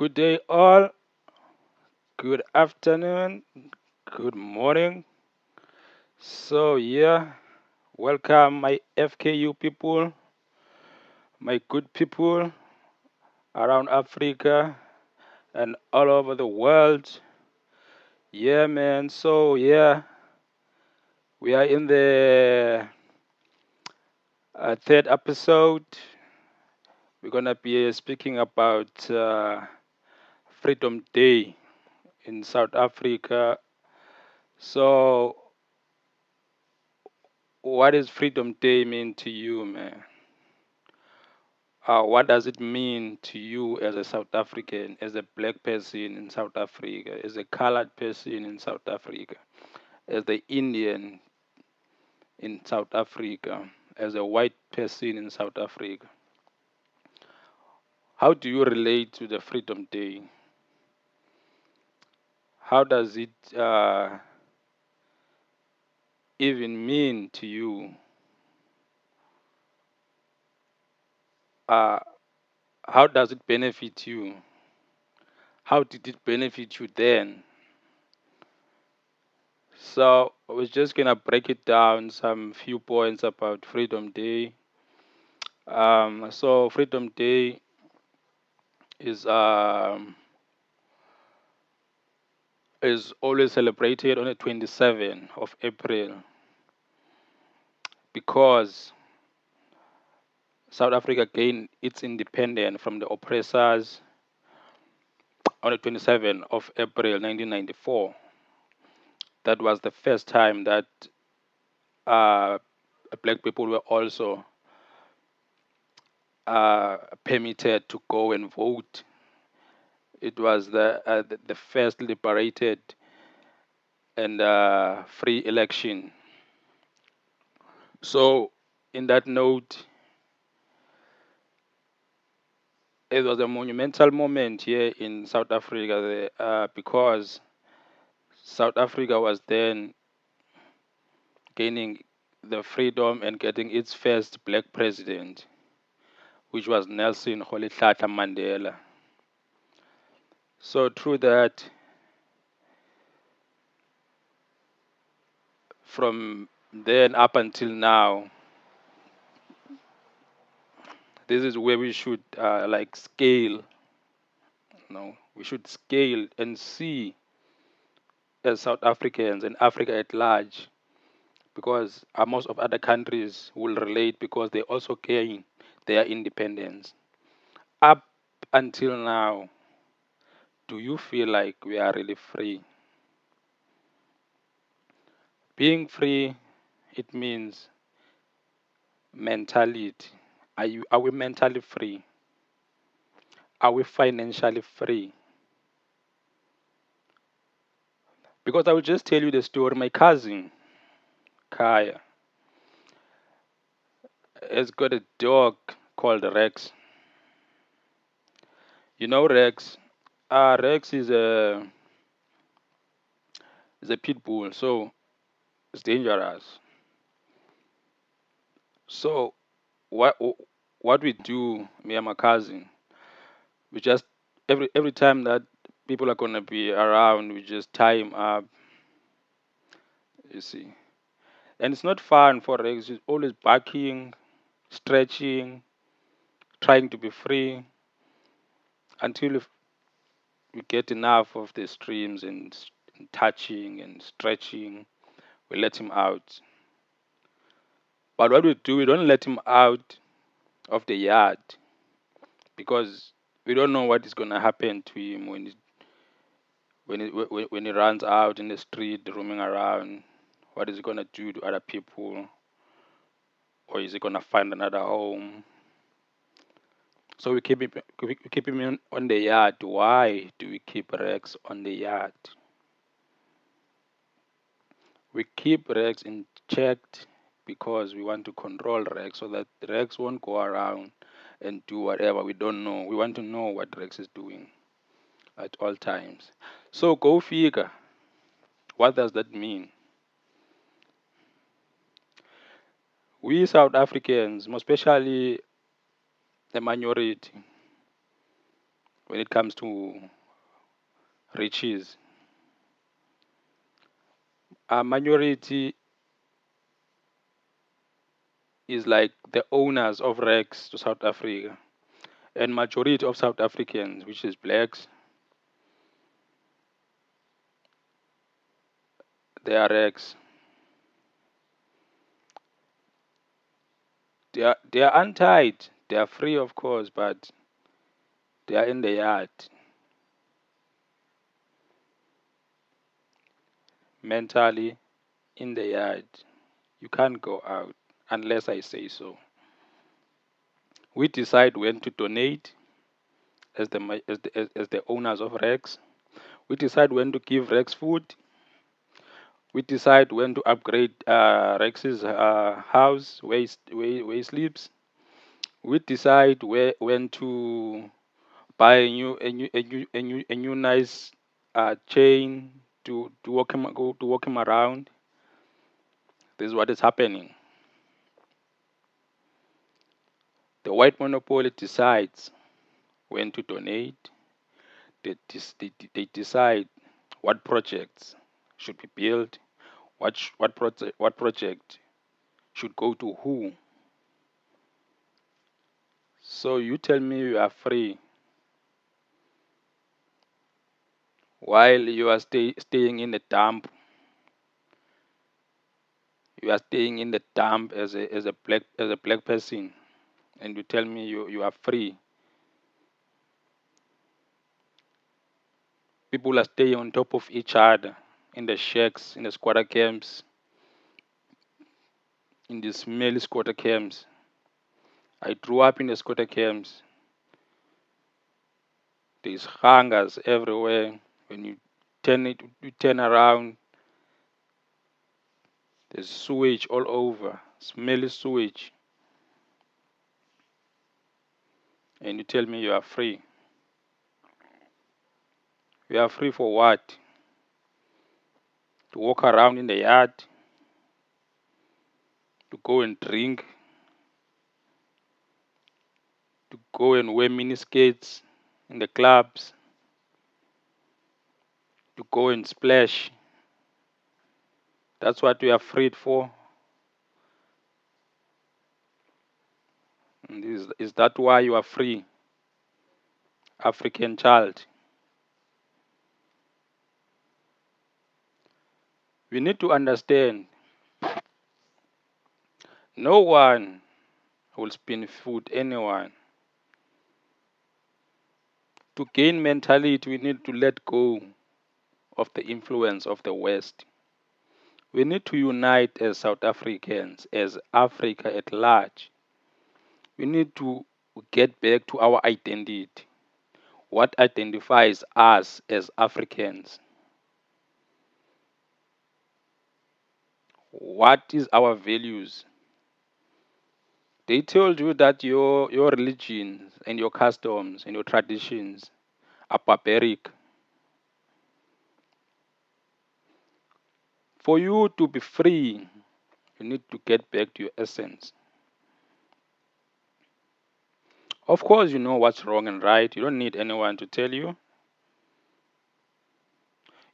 Good day, all. Good afternoon. Good morning. Welcome, my FKU people, my good people around Africa and all over the world. Yeah, man. We are in the third episode. We're going to be speaking about Freedom Day in South Africa. So, what does Freedom Day mean to you, man? What does it mean to you as a South African, as a black person in South Africa, as a colored person in South Africa, as the Indian in South Africa, as a white person in South Africa? How do you relate to the Freedom Day? How does it even mean to you? Uh, how does it benefit you? How did it benefit you then? So we're just gonna break it down some few points about Freedom Day. So Freedom Day is is always celebrated on the 27th of April because South Africa gained its independence from the oppressors on the 27th of April 1994. That was the first time that uh, black people were also permitted to go and vote. It was the first liberated and free election. So, in that note, it was a monumental moment here in South Africa because South Africa was then gaining the freedom and getting its first black president, which was Nelson Rolihlahla Mandela. So, through that, from then up until now, this is where we should like scale. We should scale and see as South Africans and Africa at large, because most of other countries will relate because they also gain their independence. Up until now, do you feel like we are really free? Being free, it means mentality. Are we mentally free? Are we financially free? Because I will just tell you the story. My cousin, Kaya, has got a dog called Rex. You know Rex? Rex is a pit bull, so it's dangerous. So what what we do, me and my cousin, we just every time that people are gonna be around, we just tie him up. You see, and it's not fun for Rex. He's always barking, stretching, trying to be free until we get enough of the streams and touching and stretching. We let him out. But what we do, we don't let him out of the yard because we don't know what is gonna happen to him when he runs out in the street roaming around. What is he gonna do to other people, or is he gonna find another home? So we keep him on the yard. Why do we keep Rex on the yard? We keep Rex in checked because we want to control Rex so that Rex won't go around and do whatever we don't know. We want to know what Rex is doing at all times. So go figure. What does that mean? We South Africans, most especially the minority, when it comes to riches. A minority is like the owners of Rex to South Africa, and majority of South Africans, which is blacks, they are Rex. They are untied. They are free, of course, but they are in the yard mentally, in the yard. You can't go out unless I say so. We decide when to donate as the owners of Rex. We decide when to give Rex food. We decide when to upgrade Rex's house where he sleeps. We decide when to buy a new nice chain to walk him around. This is what is happening. The white monopoly decides when to donate. They decide what projects should be built, what project should go to who. So you tell me you are free while you are staying in the dump. You are staying in the dump as a black person, and you tell me you are free. People are staying on top of each other in the shacks, in the squatter camps, in the smelly squatter camps. I grew up in the squatter camps. There's hangers everywhere. When you turn around, there's sewage all over, smelly sewage, and you tell me you are free. You are free for what? To walk around in the yard, to go and drink, to go and wear mini skates in the clubs, to go and splash. That's what we are freed for. And is that why you are free, African child? We need to understand no one will spin food anyone. To gain mentality, we need to let go of the influence of the West. We need to unite as South Africans, as Africa at large. We need to get back to our identity. What identifies us as Africans? What is our values? They told you that your religions and your customs and your traditions are barbaric. For you to be free, you need to get back to your essence. Of course, you know what's wrong and right. You don't need anyone to tell you.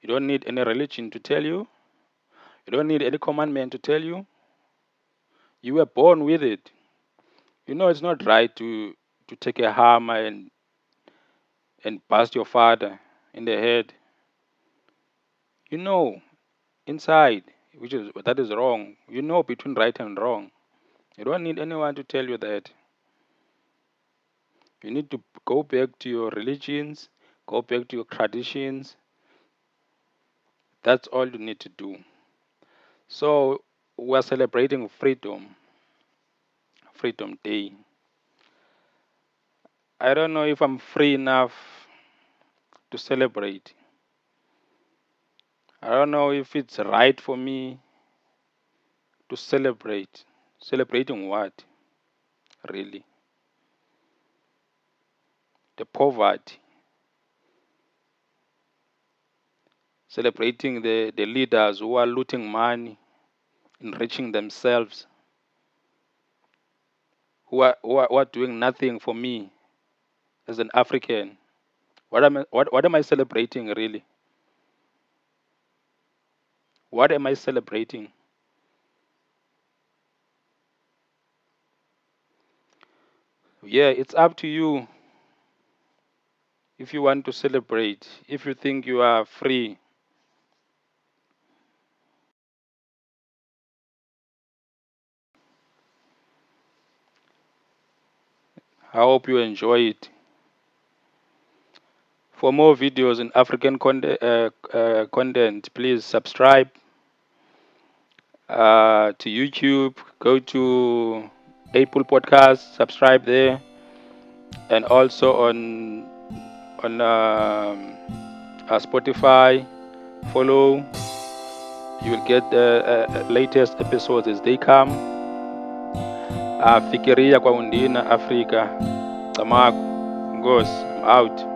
You don't need any religion to tell you. You don't need any commandment to tell you. You were born with it. You know it's not right to take a hammer and bust your father in the head. You know inside, which is that is wrong. You know between right and wrong. You don't need anyone to tell you that. You need to go back to your religions, go back to your traditions. That's all you need to do. So we're celebrating Freedom Day. I don't know if I'm free enough to celebrate. I don't know if it's right for me to celebrate. Celebrating what? Really? The poverty. Celebrating the leaders who are looting money, enriching themselves, who are doing nothing for me as an African. What am I celebrating really? What am I celebrating? Yeah, it's up to you if you want to celebrate. If you think you are free, I hope you enjoy it. For more videos in African content, please subscribe to YouTube. Go to Apple Podcasts, subscribe there, and also on Spotify. Follow. You will get the latest episodes as they come. Fikiria kwa undina Africa. Tamako. Ngos. I'm out.